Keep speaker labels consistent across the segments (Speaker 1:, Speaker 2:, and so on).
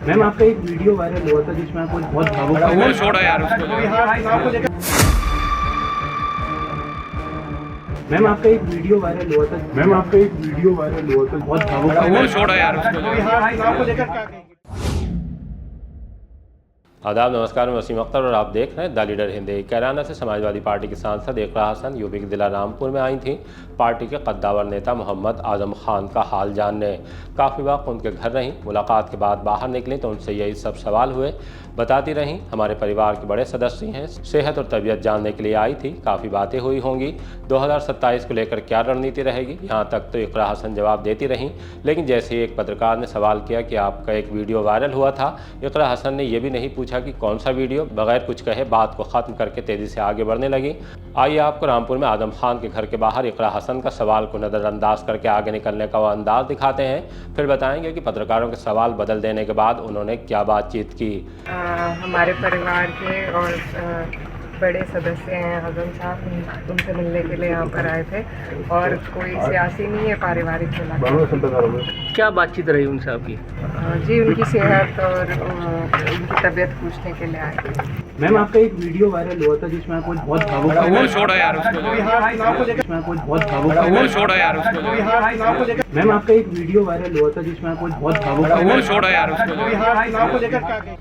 Speaker 1: Ma'am आपका एक video viral हुआ था जिसमें आप बहुत भावुक
Speaker 2: वो छोड़ो यार उसको।
Speaker 1: मैम आपका एक वीडियो वायरल हुआ था बहुत भावुक
Speaker 2: वो छोड़ो यार उसको।
Speaker 3: आदाब, नमस्कार। मैं वसीम अख्तर और आप देख रहे हैं द लीडर हिंदी। कैराना से समाजवादी पार्टी की सांसद इकरा हसन यूपी के जिला रामपुर में आई थीं पार्टी के कद्दावर नेता मोहम्मद आजम खान का हाल जानने। काफ़ी वक्त उनके घर रहीं। मुलाकात के बाद बाहर निकली तो उनसे यही सब सवाल हुए। बताती रहीं हमारे परिवार के बड़े सदस्य हैं, सेहत और तबीयत जानने के लिए आई थी। काफ़ी बातें हुई होंगी। 2027 को लेकर क्या रणनीति रहेगी, यहाँ तक तो इकरा हसन जवाब देती रहीं। लेकिन जैसे ही एक पत्रकार ने सवाल किया कि आपका एक वीडियो वायरल हुआ था, इकरा हसन ने यह भी नहीं पूछा कि कौन सा वीडियो। बगैर कुछ कहे बात को ख़त्म करके तेज़ी से आगे बढ़ने लगी। आइए आपको रामपुर में आजम खान के घर के बाहर इकरा हसन का सवाल को नज़रअंदाज करके आगे निकलने का वो अंदाज दिखाते हैं। फिर बताएंगे कि पत्रकारों के सवाल बदल देने के बाद उन्होंने क्या बातचीत की।
Speaker 4: हमारे परिवार के और बड़े सदस्य हैं आजम साहब, उनसे मिलने के लिए यहाँ पर आए थे और कोई सियासी नहीं है, पारिवारिक मुलाकात।
Speaker 5: क्या बातचीत रही उनसे आपकी?
Speaker 4: जी उनकी सेहत और उनकी तबीयत पूछने के लिए आए थे।
Speaker 1: मैम आपका एक वीडियो वायरल हुआ था जिसमें आप बहुत भावुक
Speaker 2: वो छोड़ो यार उसको। वो छोड़ो यार उसको।
Speaker 1: मैम आपका एक वीडियो वायरल हुआ था जिसमें आप बहुत भावुक
Speaker 2: वो छोड़ो यार उसको।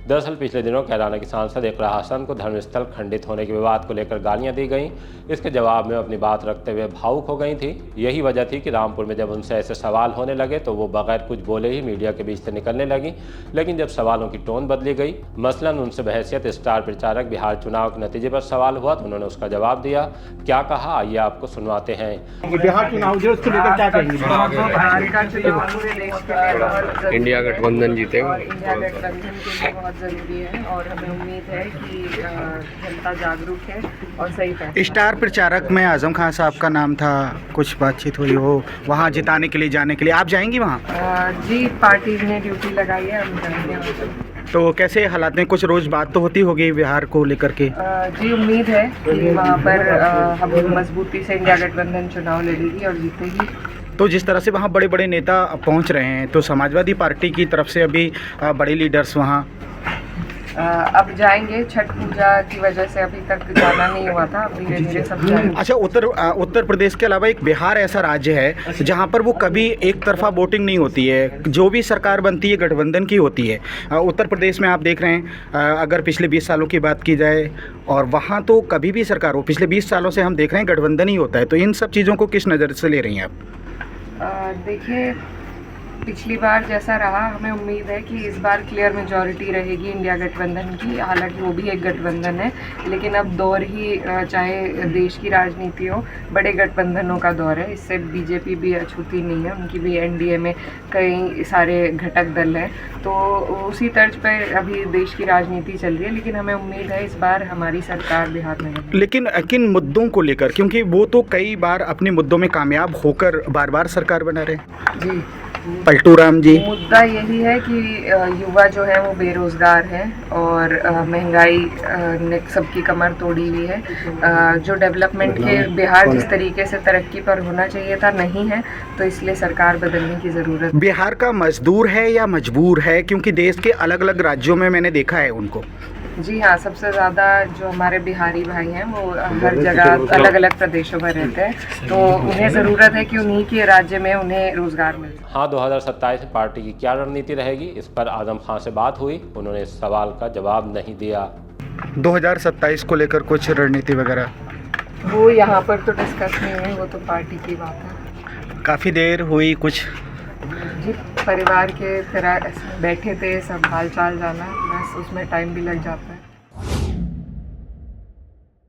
Speaker 3: दरअसल पिछले दिनों कैराना की सांसद इकरा हसन को धर्मस्थल खंडित होने के विवाद को लेकर गालियां दी गईं। इसके जवाब में अपनी बात रखते हुए भावुक हो गई थी। यही वजह थी कि रामपुर में जब उनसे ऐसे सवाल होने लगे तो वो बगैर कुछ बोले ही मीडिया के बीच से निकलने लगी। लेकिन जब सवालों की टोन बदली गई, मसलन उनसे बहैसियत स्टार प्रचारक बिहार चुनाव के नतीजे पर सवाल हुआ तो उन्होंने उसका जवाब दिया। क्या कहा, आइए आपको सुनवाते हैं।
Speaker 1: बिहार चुनाव जो उसको लेकर क्या कहेंगे?
Speaker 5: इंडिया गठबंधन जीतेगा।
Speaker 4: इंडिया गठबंधन के लिए बहुत ज़रूरी है और हमें उम्मीद है कि जनता जागरूक है और सही फैसला।
Speaker 6: स्टार प्रचारक में आजम खान साहब का नाम था, कुछ बातचीत हुई हो वहाँ जिताने के लिए, जाने के लिए आप जाएंगी वहाँ?
Speaker 4: जी पार्टी ने ड्यूटी लगाई है, हम जाएंगे।
Speaker 6: तो कैसे हालात में, कुछ रोज़ बात तो होती होगी बिहार को लेकर के?
Speaker 4: जी उम्मीद है कि वहाँ पर हम मजबूती से इंडिया गठबंधन चुनाव लड़ेगी और जीतेगी।
Speaker 6: तो जिस तरह से वहाँ बड़े बड़े नेता पहुँच रहे हैं, तो समाजवादी पार्टी की तरफ से अभी बड़े लीडर्स वहाँ
Speaker 4: अब जाएंगे। छठ पूजा की वजह से अभी तक जाना नहीं हुआ था, अब धीरे धीरे सब जाएंगे।
Speaker 6: अच्छा, उत्तर प्रदेश के अलावा एक बिहार ऐसा राज्य है जहाँ पर वो कभी एक तरफा वोटिंग नहीं होती है, जो भी सरकार बनती है गठबंधन की होती है। उत्तर प्रदेश में आप देख रहे हैं, अगर पिछले 20 सालों की बात की जाए, और वहाँ तो कभी भी सरकार हो, पिछले 20 सालों से हम देख रहे हैं गठबंधन ही होता है। तो इन सब चीज़ों को किस नज़र से ले रही हैं आप?
Speaker 4: देखिए पिछली बार जैसा रहा, हमें उम्मीद है कि इस बार क्लियर मेजॉरिटी रहेगी इंडिया गठबंधन की। हालांकि वो भी एक गठबंधन है, लेकिन अब दौर ही चाहे देश की राजनीति हो, बड़े गठबंधनों का दौर है। इससे बीजेपी भी अछूती नहीं है, उनकी भी एनडीए में कई सारे घटक दल हैं। तो उसी तर्ज पर अभी देश की राजनीति चल रही है, लेकिन हमें उम्मीद है इस बार हमारी सरकार बिहार में है।
Speaker 6: लेकिन किन मुद्दों को लेकर, क्योंकि वो तो कई बार अपने मुद्दों में कामयाब होकर बार बार सरकार बना रहे हैं।
Speaker 4: जी
Speaker 6: पलटू राम जी,
Speaker 4: मुद्दा यही है कि युवा जो है वो बेरोज़गार है और महंगाई ने सबकी कमर तोड़ी हुई है। जो डेवलपमेंट के बिहार जिस तरीके से तरक्की पर होना चाहिए था नहीं है, तो इसलिए सरकार बदलने की ज़रूरत है।
Speaker 6: बिहार का मजदूर है या मजबूर है? क्योंकि देश के अलग अलग राज्यों में मैंने देखा है उनको।
Speaker 4: जी हाँ, सबसे ज़्यादा जो हमारे बिहारी भाई हैं वो हर जगह अलग अलग प्रदेशों में रहते हैं, तो उन्हें ज़रूरत है कि उन्हीं के राज्य में उन्हें रोज़गार मिले।
Speaker 3: हाँ, 2027 में पार्टी की क्या रणनीति रहेगी, इस पर आजम खान से बात हुई। उन्होंने इस सवाल का जवाब नहीं दिया।
Speaker 6: 2027 को लेकर कुछ रणनीति वगैरह
Speaker 4: वो यहाँ पर तो डिस्कस नहीं हुई, वो तो पार्टी की बात है।
Speaker 6: काफ़ी देर हुई कुछ?
Speaker 4: जी परिवार के फिर बैठे थे, सब हाल चाल जाना, बस उसमें टाइम भी लग जाता है।